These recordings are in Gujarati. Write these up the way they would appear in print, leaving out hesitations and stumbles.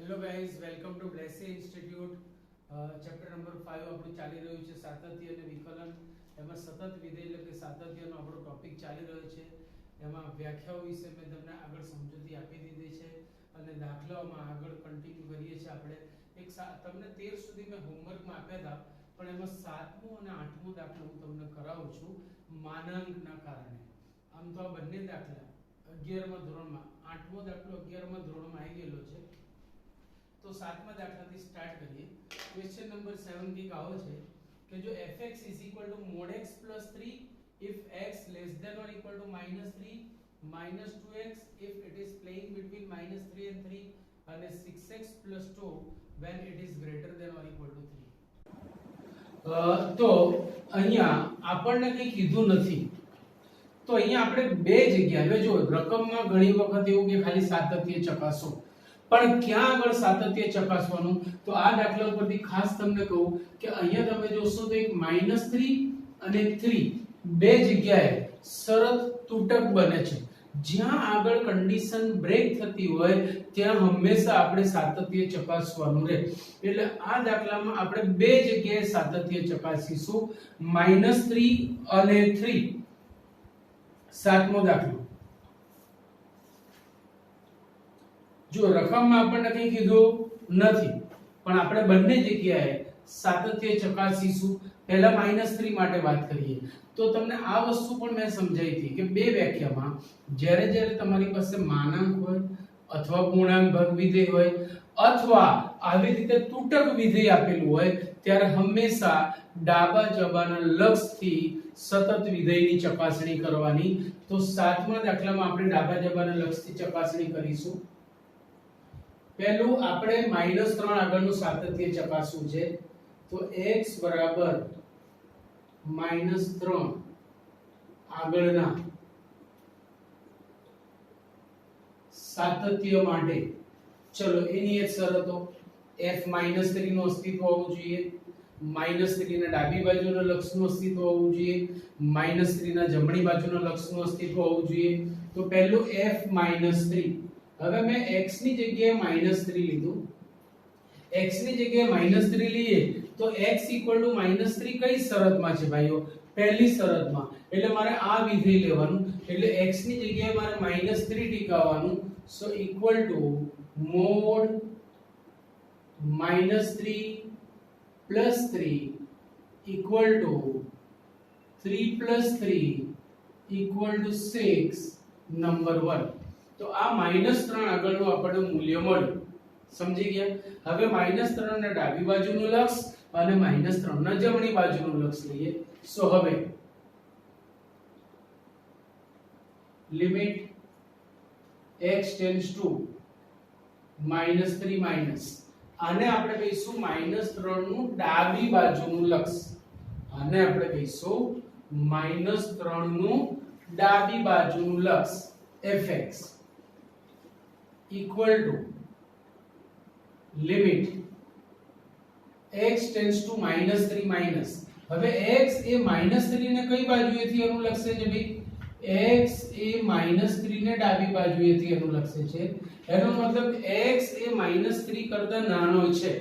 Hello guys, welcome to Blessy Institute. Chapter number 5 આપણું ચાલી રહ્યું છે સાતત્ય અને વિકલન. એમાં સતત વિધેય એટલે કે સાતત્યનો આપણો ટોપિક ચાલી રહ્યો છે. એમાં વ્યાખ્યાઓ વિશે મેં તમને આગળ સમજૂતી આપી દીધી છે અને દાખલાઓમાં આગળ કન્ટિન્યુ કરીએ છીએ આપણે. તમને 13 સુધી મેં હોમવર્કમાં આપ્યા હતા, પણ એમાં 7મો અને 8મો દાખલો હું તમને કરાવું છું માનાંકના કારણે. આમ તો આ બંને દાખલા 11મા ધોરણમાં, 8મો દાખલો 11મા ધોરણમાં આવી ગયેલો છે. तो 7મા દાખલાથી સ્ટાર્ટ કરીએ. ક્વેશ્ચન નંબર 7 की આવો છે કે જો fx mod x plus 3 if x less than or equal to -3 -2x if it is playing between -3 and 3 અને 6x plus 2 when it is greater than or equal to 3. તો અહીંયા આપણને કંઈ કીધું નથી, તો અહીંયા આપણે બે જગ્યા હવે જો રકમમાં ઘણી વખત એવું કે ખાલી સાતત્ય ચકાસો, પણ ક્યાં આગળ સાતત્ય ચકાસવાનું? તો આ દાખલા ઉપરથી ખાસ તમને કહું કે અહીંયા તમે જોશો તો એક -3 અને 3 બે જગ્યાએ શરત તૂટક બને છે. જ્યાં આગળ કન્ડિશન બ્રેક થતી હોય ત્યાં હંમેશા આપણે સાતત્ય ચકાસવાનું રહે. એટલે આ દાખલામાં આપણે બે જગ્યાએ સાતત્ય ચકાસીશું, -3 અને 3. 7મો દાખલો જો રકમમાં આપણને કંઈ કીધું નથી, પણ આપણે બંને જગ્યાએ સાતત્ય ચકાસીશું. પહેલા -3 માટે વાત કરીએ તો તમને આ વસ્તુ પણ મેં સમજાવી હતી કે બે વ્યાખ્યામાં જ્યારે જ્યારે તમારી પાસે માનાંક હોય અથવા પૂર્ણાંક ભાગ વિધેય હોય અથવા આવી રીતે તૂટક વિધેય આપેલું હોય ત્યારે હંમેશા ડાબા જબાના લક્ષથી સતત વિધેયની ચકાસણી કરવાની. તો 7મા દાખલામાં આપણે ડાબા જબાના લક્ષથી ચકાસણી કરીશું. પહેલું આપણે -3 આગળનું સાતત્ય ચકાસવું છે, તો x બરાબર -3 આગળના સાતત્ય માટે ચલો એની એક શરતો f -3 નું અસ્તિત્વ હોવું જોઈએ, -3 ના ડાબી બાજુના લક્ષનું અસ્તિત્વ હોવું જોઈએ, -3 ના જમણી બાજુના લક્ષનું અસ્તિત્વ હોવું જોઈએ. તો પહેલું f -3. હવે મેં x ની જગ્યાએ -3 લીધું. x ની જગ્યાએ -3 લઈએ તો x -3 કઈ શરતમાં છે ભાઈઓ? પહેલી શરતમાં. એટલે મારે આ વિધેય લેવાનું, એટલે x ની જગ્યાએ મારે -3 ટીકાવવાનું. So equal to mod -3 plus 3 equal to 3 plus 3 equal to 6 number 1. તો આ -3 આગળનું આપણને મૂલ્ય મળ્યું. સમજી ગયા? હવે -3 ના ડાબી બાજુનું લક્ષ અને -3 ના જમણી બાજુનું લક્ષ લઈએ. સો હવે limit x tends to -3 minus, આને આપણે કહીશું -3 નું ડાબી બાજુનું લક્ષ, આને આપણે કહીશું -3 નું ડાબી બાજુનું લક્ષ fx equal to limit x tends to -3 minus. હવે x એ -3 ને કઈ બાજુએથી અનુલક્ષે છે ભાઈ? x એ -3 ને ડાબી બાજુએથી અનુલક્ષે છે. એનો મતલબ x એ -3 કરતા નાનો છે.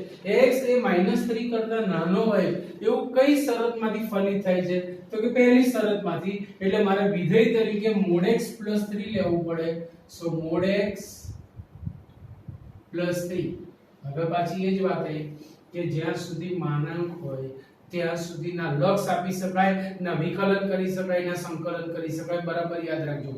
x એ -3 કરતા નાનો હોય એવું કઈ શરતમાંથી ફલિત થાય છે? તો કે પહેલી શરતમાંથી. એટલે મારે વિધેય તરીકે mod x 3 લેવું પડે. સો mod x +3. હવે પાછી એ જ વાત આવી કે જ્યાં સુધી માનાંક હોય ત્યાં સુધી ના લક્ષ આપી શકાય, ના વિકલન કરી શકાય, ના સંકલન કરી શકાય. બરાબર યાદ રાખજો.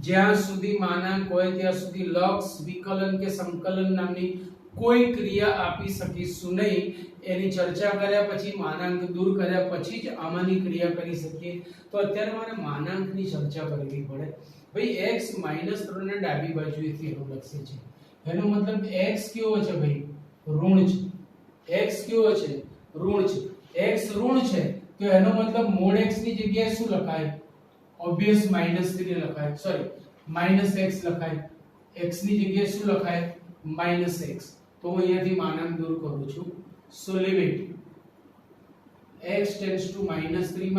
જ્યાં સુધી માનાંક હોય ત્યાં સુધી લક્ષ, વિકલન કે સંકલન નામની કોઈ ક્રિયા આપી શકીશું નહીં. એની ચર્ચા કર્યા પછી, માનાંક દૂર કર્યા પછી જ આમાંની ક્રિયા કરી શકીએ. તો અત્યારે મારે માનાંકની ચર્ચા કરવી પડે. ભાઈ x -3 ને ડાબી બાજુએથી અનુલક્ષે છે, એનો મતલબ x કેવો છે ભાઈ? ઋણ છે. x કેવો છે? ઋણ છે. x ઋણ છે તો એનો મતલબ mod x ની જગ્યાએ શું લખાય? ઓબ્વિયસ -3 લખાય, સોરી -x લખાય. x ની જગ્યાએ શું લખાય? -x. તો હું અહીંયાથી માનાંક દૂર કરું છું. સો limit x tends to -3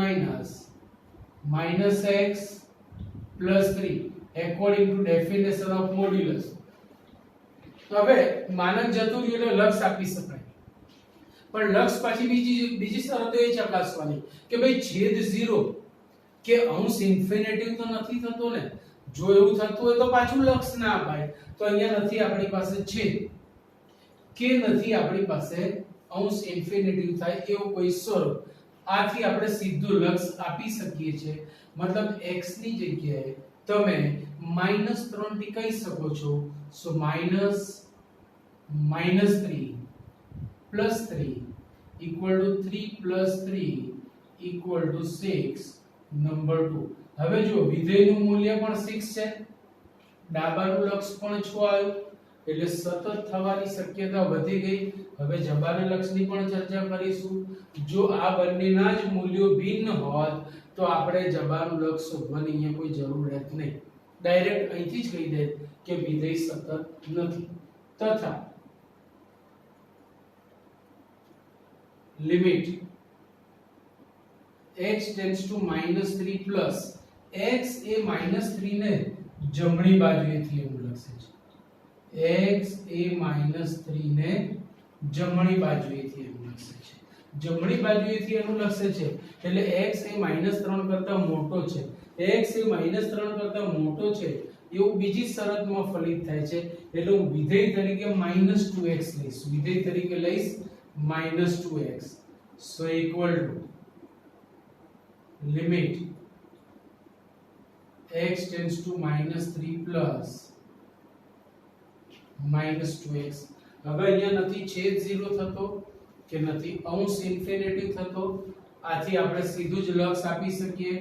minus -x plus 3 according to definition of modulus. તો હવે માનક જતું રહ્યું એટલે લક્ષ આપી શકાય, પણ લક્ષ પાછી બીજી શરતો એ ચકાસવાની કે ભાઈ છેદ 0 કે અંશ ઇન્ફિનિટિવ તો નથી થતો ને, જો એવું થતું હોય તો પાછું લક્ષ ના અપાય, તો અહીંયા નથી આપણી પાસે છેદ કે નથી આપણી પાસે અંશ ઇન્ફિનિટિવ થાય એવું કોઈ સ્વરૂપ, આથી આપણે સીધું લક્ષ આપી શકીએ છીએ, મતલબ x ની જગ્યાએ તમે -3 ટીકાઈ શકો છો, સો -3 plus 3 equal to 3 plus 3 equal to 6 number 2. હવે જો વિધેયનું મૂલ્ય પણ 6 છે, ડાબાનું લક્ષ પણ 6 આવ્યું, એટલે સતત થવાની શક્યતા વધી ગઈ. હવે જબાના લક્ષની પણ ચર્ચા કરીશું. જો આ બંનેના જ મૂલ્યો ભિન્ન હોત તો આપણે જબાનું લક્ષ શોધવાની અહીંયા કોઈ જરૂર રહેત નહીં, ડાયરેક્ટ અહીંથી જ કહી દે કે વિધેય સતત નથી, તથા limit x tends to -3 plus x એ -3 ને જમણી બાજુએથી એવું લખશે છે, x એ -3 ને જમણી બાજુએથી એવું લખશે છે, જમણી બાજુએથી એનું લખશે છે એટલે x એ -3 કરતા મોટો છે, x એ -3 કરતા મોટો છે એવું બીજી શરતમાં ફલિત થાય છે, એટલે હું વિધેય તરીકે -2x લઈશ, વિધેય તરીકે લઈશ -2x, so equal to limit x tends to -3 plus -2x. હવે અહીંયા નથી છેદ 0 થતો કે નથી અંશ ઇન્ફિનિટિવ થતો, આથી આપણે સીધું જ લક્ષ આપી શકીએ,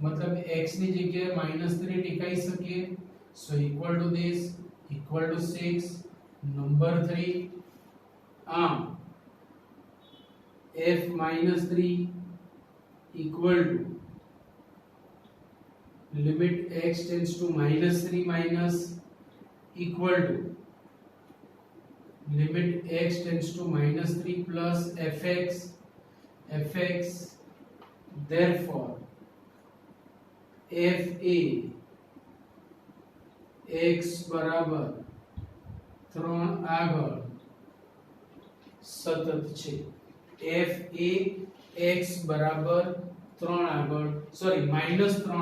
મતલબ x ની જગ્યાએ -3 ટીકાઈ શકીએ, so equal to this equal to 6 number 3. આમ f -3 equal to limit x tends to -3 minus equal to limit x tends to -3 plus fx, therefore f a x બરાબર 3 આગળ સતત છે, f a x બરાબર 3 આગળ સોરી -3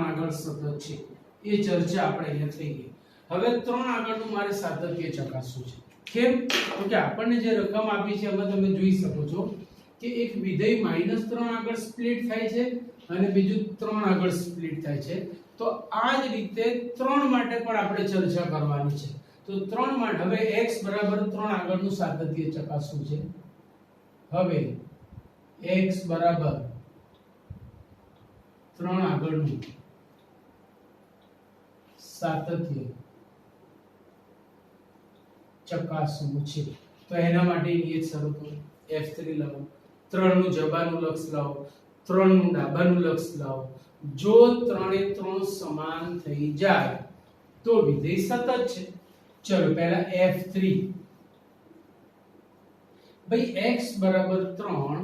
આગળ સતત છે, એ ચર્ચા આપણે અહીંયા થઈ ગઈ. હવે 3 આગળનું મારે સાતત્ય ચકાસવું છે, કેમ તો કે આપણને જે રકમ આપી છે એમાં તમે જોઈ શકો છો કે એક વિધેય -3 આગળ સ્પ્લિટ થાય છે અને બીજું 3 આગળ સ્પ્લિટ થાય છે, તો આ જ રીતે 3 માટે પણ આપણે ચર્ચા કરવાની છે. તો 3 માટે હવે x બરાબર 3 આગળનું સાતત્ય ચકાસવું છે. હવે x બરાબર 3 આગળનું સાતત્ય ચકાસવું છે, તો એના માટેની એક શરતો f3 લાવો, 3 નું જબાનું લક્ષ લાવો, 3 નું ડાબાનું લક્ષ લાવો, જો 3 એ 3 સમાન થઈ જાય તો વિધેય સતત છે. ચલો પહેલા f3, ભાઈ x બરાબર 3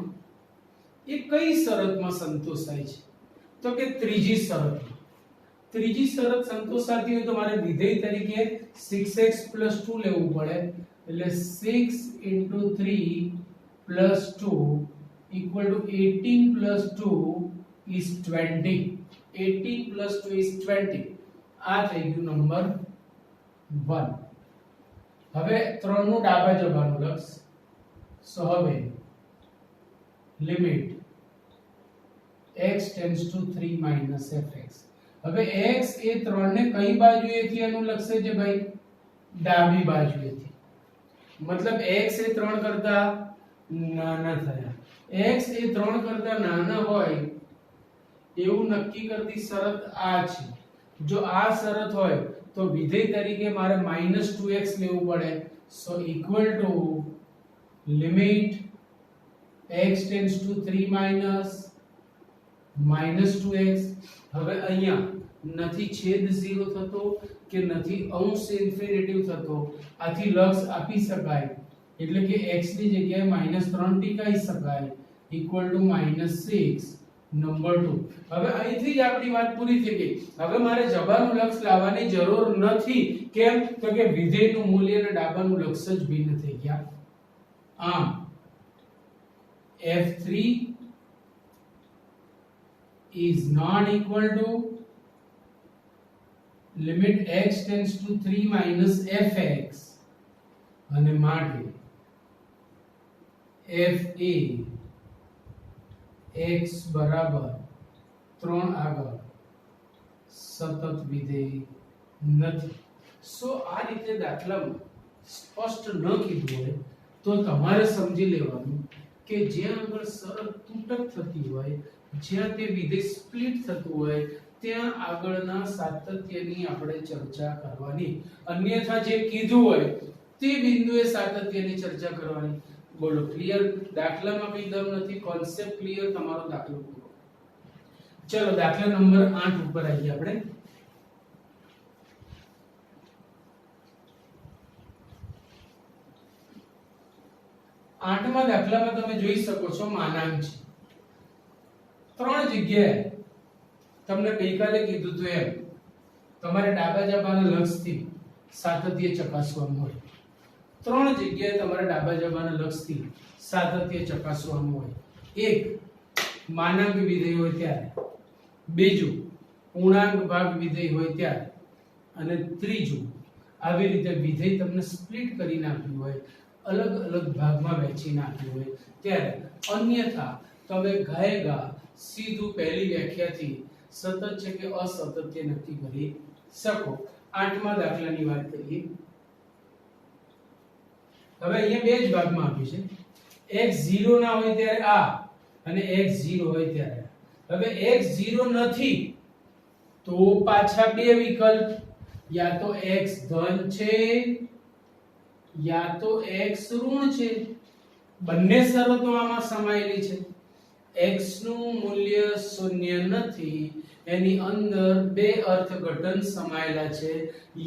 એ કઈ શરતમાં સંતોષાય છે, તો કે ત્રીજી શરતમાં. ત્રીજી શરત સંતોષાતી હોય તો મારે વિધેય તરીકે 6x + 2 લેવું પડે, એટલે 6 * 3 + 2 equal to 18 + 2 is 20. 18 + 2 is 20. આ થઈ ગયું નંબર 1. હવે 3 નું ડાબા જબાનું લક્ષ, સો હવે limit x tends to 3 minus fx. હવે x એ 3 ને કઈ બાજુએથી અનુલક્ષે છે ભાઈ? ડાબી બાજુએથી, મતલબ x એ 3 કરતા નાના થયા. x એ 3 કરતા નાના હોય એવું નક્કી કરતી શરત આ છે. જો આ શરત હોય તો વિધેય તરીકે મારે -2x લેવું પડે, so equal to limit x tends to 3 minus -2x. હવે અહીંયા નથી છેદ 0 થતો કે નથી અંશ ઇન્ફિનિટિવ થતો, આથી લક્ષ આપી શકાય, એટલે કે x ની જગ્યાએ -3 ટીકાઈ શકાય, ઇક્વલ ટુ -6 નંબર 2. હવે અહીંથી જ આપણી વાત પૂરી થઈ ગઈ. હવે મારે જબાનું લક્ષ લાવવાની જરૂર નથી. કેમ? તો કે વિધેયનું મૂલ્ય અને ડાબાનું લક્ષ જ ભિન્ન થઈ ગયા. આમ f3 is not equal to limit x tends to 3 minus fx અને માટે f a x બરાબર 3 આગળ સતત વિધેય નથી. સો આ રીતે દાખલામાં સ્પષ્ટ ન કીધું હોય તો તમારે સમજી લેવાનું કે જ્યાં આગળ શરત તૂટક થતી હોય, જ્યાં તે વિધેય સ્પ્લિટ થતું હોય, ત્યાં આગળના સાતત્યની આપણે ચર્ચા કરવાની. અન્યથા જે કીધું હોય તે બિંદુએ સાતત્યની ચર્ચા કરવાની. બોલો ક્લિયર? દાખલામાં કઈ દમ નથી, કોન્સેપ્ટ ક્લિયર, તમારો દાખલો પૂરો. ચલો દાખલા નંબર 8 ઉપર આવીએ આપણે. આઠમા દાખલામાં તમે જોઈ શકો છો માનાંક છે. 3 જગ્યાએ તમને ગઈકાલે કીધું હતું એમ તમારે ડાબા જબાના લક્ષથી સાતત્ય ચકાસવાનું હોય. 3 જગ્યાએ તમારે ડાબા જબાના લક્ષથી સાતત્ય ચકાસવાનું હોય. એક માનાંક વિધેય હોય ત્યારે, બીજું પૂર્ણાંક ભાગ વિધેય હોય ત્યારે, અને ત્રીજું આવી રીતે વિધેય તમને સ્પ્લિટ કરી નાખ્યું હોય, અલગ અલગ ભાગમાં વહેંચી નાખ્યું હોય ત્યારે. અન્યથા તમે ગાયગા સીધું પહેલી વ્યાખ્યાથી સતત છે કે અસતત નક્કી કરી શકો. આઠમા દાખલાની વાત કરીએ. હવે અહીંયા બે જ ભાગમાં આપ્યું છે. x 0 ના હોય ત્યારે આ અને x 0 હોય ત્યારે. હવે x 0 નથી તો પાછા બે વિકલ્પ, યા તો x ધન છે યા તો x ઋણ છે. બંને શરતો આમાં સમાયેલી છે. x નું મૂલ્ય શૂન્ય નથી, એની અંદર બે અર્થઘટન સમાયેલા છે.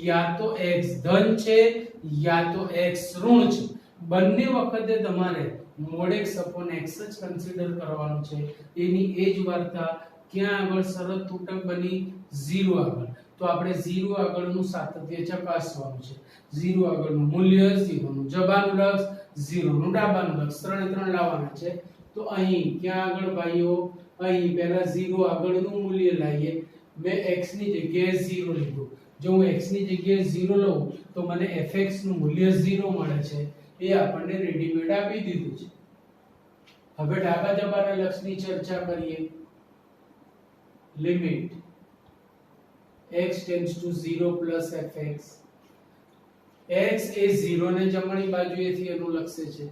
યા તો x ધન છે યા તો x ઋણ છે. બંને વખતે તમારે mod x upon x જ કન્સિડર કરવાનું છે. એની એ જ વાર્તા ક્યાં આગળ શરત તૂટક બની? 0 આગળ. તો આપણે 0 આગળનું સાતત્ય ચકાસવાનું છે. 0 આગળનું મૂલ્ય, 0 નું જબાનું લક્ષ, 0 નું ડાબાનું લક્ષ, ત્રણે ત્રણ લાવવાના છે. તો અહીં ક્યાં આગળ ભાઈઓ? અહીં પહેલા 0 આગળનું મૂલ્ય લાવીએ. મેં x ની જગ્યાએ 0 લીધું. જો હું x ની જગ્યાએ 0 લઉં તો મને fx નું મૂલ્ય 0 મળે છે. એ આપણને રેડીમેડ આપી દીધું છે. હવે ડાબા જબાના લક્ષની ચર્ચા કરીએ. Limit x tends to 0 plus fx. x એ 0 ને જમણી બાજુએથી અનુલક્ષે છે,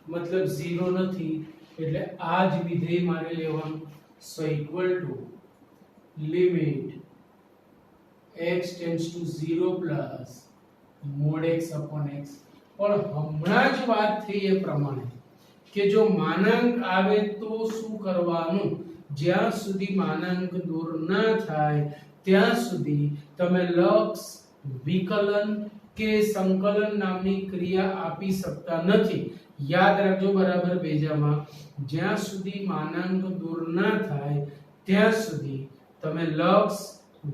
મતલબ 0 નથી, એટલે આ જ વિધેય મારે લેવાનું. So equal to limit x tends to 0 plus mod x upon x. પણ હમણાં જ વાત થઈ એ પ્રમાણે કે જો માનાંક આવે તો શું કરવાનું? જ્યાં સુધી માનાંક દૂર ના થાય ત્યાં સુધી તમે લક્ષ, વિકલન કે સંકલન નામની ક્રિયા આપી શકતા નથી. યાદ રાખજો બરાબર બેજામાં, જ્યાં સુધી માનાંક દૂર ના થાય ત્યાં સુધી તમે લક્ષ,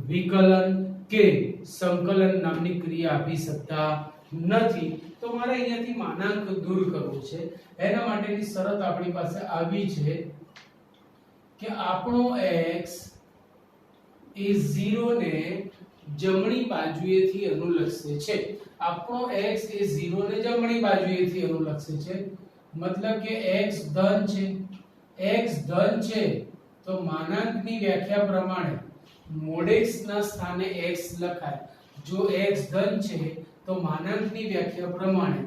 વિકલન કે સંકલન નામની ક્રિયા આપી શકતા નથી. તો મારે અહીંયાથી માનાંક દૂર કરવું છે. એના માટેની શરત આપણી પાસે આવી છે કે આપણો x એ 0 ને જમણી બાજુએથી અનુલક્ષે છે. આપણો x એ 0 ને જમણી બાજુએથી અનુલક્ષે છે, મતલબ કે x ધન છે. x ધન છે તો માનાંકની વ્યાખ્યા પ્રમાણે mod x ના સ્થાને x લખાય. જો x ધન છે તો માનાંકની વ્યાખ્યા પ્રમાણે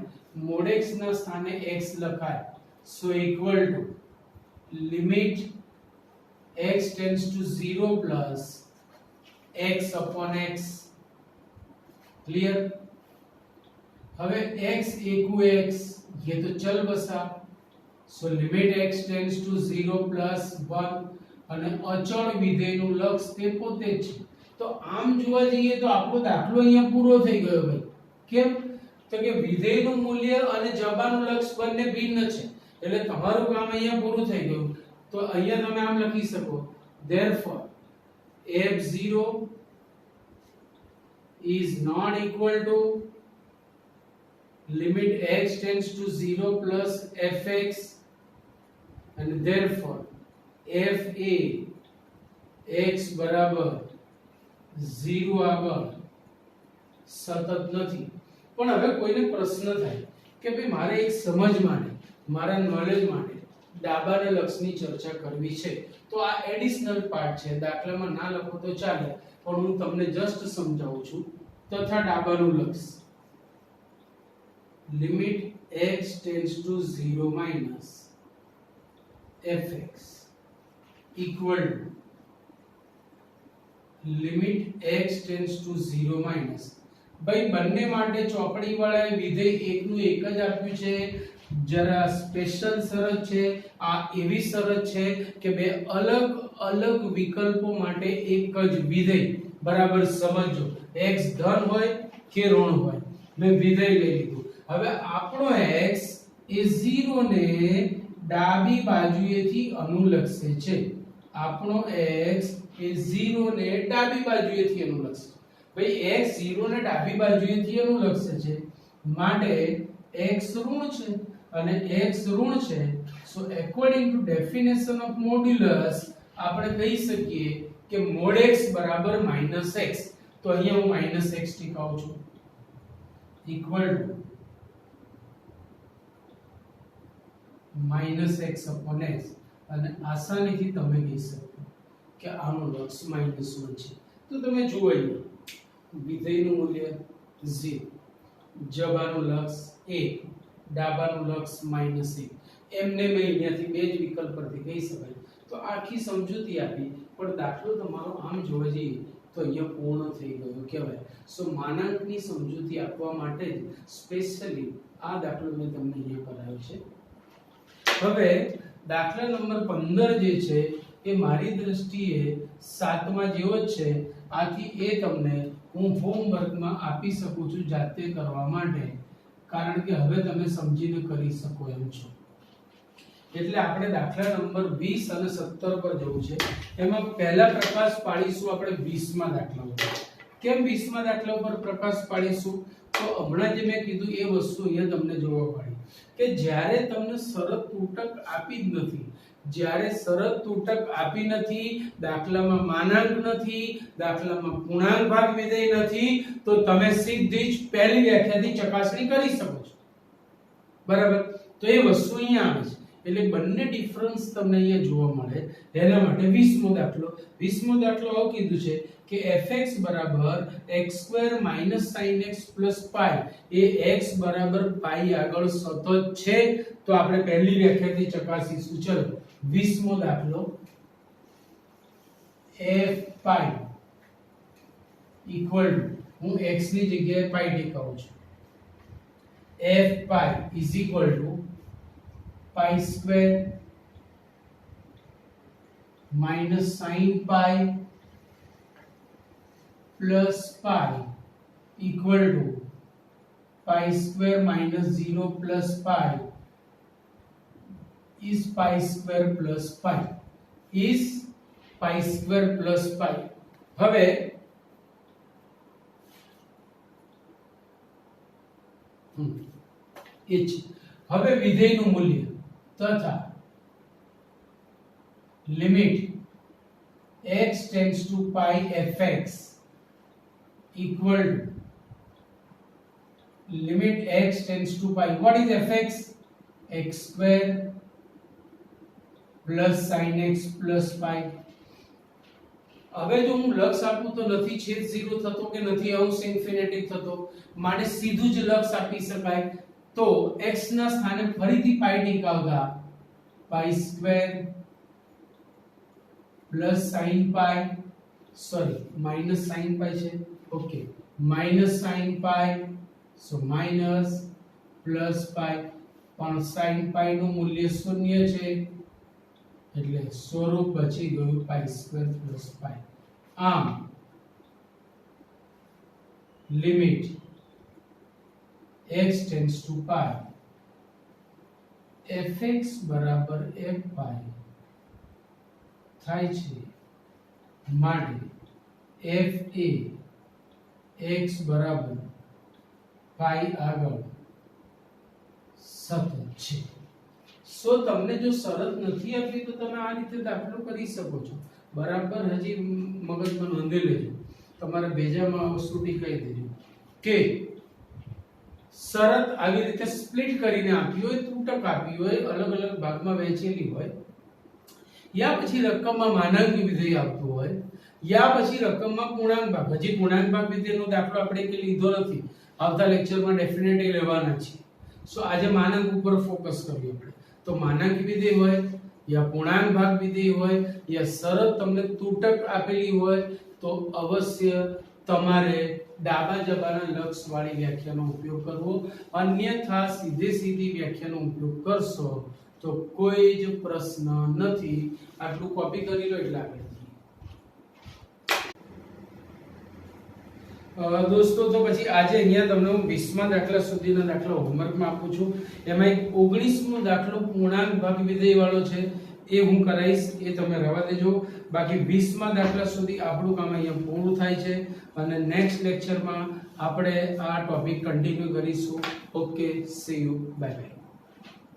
mod x ના સ્થાને x લખાય. So equal to limit x tends to 0 plus x upon x. Clear? હવે x एकु x ये तो चल बसा. So limit x tends to 0 plus 1 અને અચળ વિધેયનું લક્ષ તે પોતે જ છે. તો આમ જોવા જઈએ તો આપણો દાખલો અહીંયા પૂરો થઈ ગયો ભાઈ. કેમ? તો કે વિધેયનું મૂલ્ય અને જબાનું લક્ષ બંને ભિન્ન છે, એટલે તમારું કામ અહીંયા પૂરું થઈ ગયું. તો અહીંયા તમે આમ લખી શકો therefore f0 is not equal to limit x tends to 0 plus fx and therefore f a x બરાબર 0 આગળ સતત નથી. પણ હવે કોઈને પ્રશ્ન થાય કે ભાઈ મારે એક સમજ માટે મારા નોલેજ માટે ડાબાના લક્ષની ચર્ચા કરવી છે તો આ એડિશનલ પાર્ટ છે, દાખલામાં ના લખો તો ચાલે પણ હું તમને જસ્ટ સમજાવું છું. તથા ડાબાનું લક્ષ limit x tends to 0 minus fx equal to limit x tends to 0 minus. ભાઈ બંને માટે ચોપડી વાળાએ વિધેય એકનું એક જ આપ્યું છે. જરા સ્પેશિયલ શરત છે, આ એવી શરત છે કે બે અલગ અલગ વિકલ્પો માટે એક જ વિધેય બરાબર સમજો. x ધન હોય કે ઋણ હોય, મેં વિધેય લઈ લીધું. હવે આપણો x એ 0 ને ડાબી બાજુએથી અનુલક્ષે છે. આપણો x એ 0 ને ડાબી બાજુએથી અનુલક્ષે. ભાઈ x 0 ને ડાબી બાજુએથી અનુલક્ષે છે માટે x ઋણ છે અને x ઋણ છે. So according to definition of modulus આપણે કહી શકીએ કે mod x બરાબર -x. તો અહીંયા હું -x ટીકાવું છું equal to -x upon x અને આસાનીથી તમે કહી શકો કે આનું લક્ષ -1 છે. તો તમે જુઓ અહીંયા વિધેયનું મૂલ્ય 0, જબાનું લક્ષ 1, ડાબાનું લક્ષ -1. એમને મેં અહીંયાથી બે જ વિકલ્પ પરથી કહી શકાય. તો આખી સમજૂતી આપી પણ દાખલો તમારો આમ જોવા જઈએ તો અહીંયા પૂર્ણ થઈ ગયો કહેવાય. સો માનાંકની સમજૂતી આપવા માટે જ સ્પેશિયલી આ દાખલો મેં તમને અહીંયા કરાવ્યો છે. હવે દાખલા નંબર 15 જે છે એ મારી દ્રષ્ટિએ 7મા જેવો જ છે. આથી એ તમને હું હોમવર્કમાં આપી શકું છું જાતે કરવા માટે, કારણ કે હવે તમે સમજીને કરી શકો એમ છો. એટલે આપણે દાખલા નંબર 20 અને 17 પર જવું છે. એમાં પહેલા પ્રકાશ પાડીશું આપણે 20મા દાખલા ઉપર. કેમ 20મા દાખલા ઉપર પ્રકાશ પાડીશું? તો હમણાં જે મેં કીધું એ વસ્તુ અહીંયા તમને જોવા પડી કે જ્યારે તમને શરત તૂટક આપી જ નથી, જ્યારે શરત તૂટક આપી નથી, દાખલામાં માનાંક નથી, દાખલામાં પૂર્ણાંક ભાગ વિધેય નથી, તો તમે સીધી જ પહેલી વ્યાખ્યાથી ચકાસણી કરી શકો છો. બરાબર? તો એ વસ્તુ અહીંયા આવે છે. એટલે બંને ડિફરન્સ તમને અહીંયા જોવા મળે. એના માટે 20મો દાખલો. 20મો દાખલો આવું કીધું છે કે fx બરાબર x² sin x + π એ x બરાબર π આગળ સતત છે. તો આપણે પહેલી વ્યાખ્યાથી ચકાસીશું. ચલો 20મો દાખલો f π equal to હું x ની જગ્યાએ π ટીકાવું છું. f π is equal to pi square minus sin pi plus pi equal to pi square minus 0 plus pi is pi square plus pi is pi square plus pi. હવે હવે વિધેયનું મૂલ્ય તથા limit x tends to pi fx equal to limit x tends to pi. What is fx? x square plus sin x plus pi. હવે જો હું લક્ષ આપું તો નથી છેદ 0 થતો કે નથી અંશ ઇન્ફિનિટી થતો, માટે સીધું જ લક્ષ આપી શકાય. તો x ના સ્થાને ફરીથી પાઈ ટીકાવતા pi square plus sin pi, sorry minus sin pi છે, okay minus sin pi, so minus plus pi, પણ sin pi નું મૂલ્ય 0 છે એટલે સ્વરૂપ બચી ગયું પાઈ સ્ક્વેર પ્લસ પાઈ. આમ limit x tends to pi fx બરાબર f pi થાય છે માટે f એ x બરાબર પાઈ આગળ સતત છે. સો તમને જો શરત નથી આપી તો તમે આ રીતે દાખલો કરી શકો છો. બરાબર હજી મગજમાં નોંધી લેજો, તમારા ભેજામાં વસ્તુથી કહી દેજો કે શરત આવી રીતે સ્પ્લિટ કરીને આપી હોય, તૂટક આપી હોય, અલગ અલગ ભાગમાં વહેંચેલી હોય, યા પછી રકમમાં માનાંક વિધેય આપતું હોય, યા પછી રકમમાં પૂર્ણાંક ભાગ. હજી પૂર્ણાંક ભાગ વિધેયનો દાખલો આપણે કે લીધો નથી, આવતા લેક્ચરમાં ડેફિનેટલી લેવાના છે. સો આજે માનાંક ઉપર ફોકસ કરીએ આપણે. તો માનાંક વિધેય હોય યા પૂર્ણાંક ભાગ વિધેય હોય યા શરત તમને તૂટક આપેલી હોય તો અવશ્ય તમારે ડાબા જબાના લક્ષ વાળી વ્યાખ્યાનો ઉપયોગ કરવો. અન્યથા સીધી વ્યાખ્યાનો ઉપયોગ કરશો તો કોઈ જ પ્રશ્ન નથી. આટલું કોપી કરી લો એટલે આગળ. દોસ્તો તો પછી આજે અહીંયા તમને હું 20મા દાખલા સુધીના દાખલા હોમવર્કમાં આપું છું. એમાં એક 19મો દાખલો પૂર્ણાંક ભાગ વિધેય વાળો છે, એ હું કરાઈશ, એ તમે રવા દેજો. બાકી 20મા દાખલા સુધી આપણું કામ અહીંયા પૂરું થાય છે અને નેક્સ્ટ લેક્ચરમાં આપણે આ ટોપિક કન્ટિન્યુ કરીશું. Okay, C you, bye bye.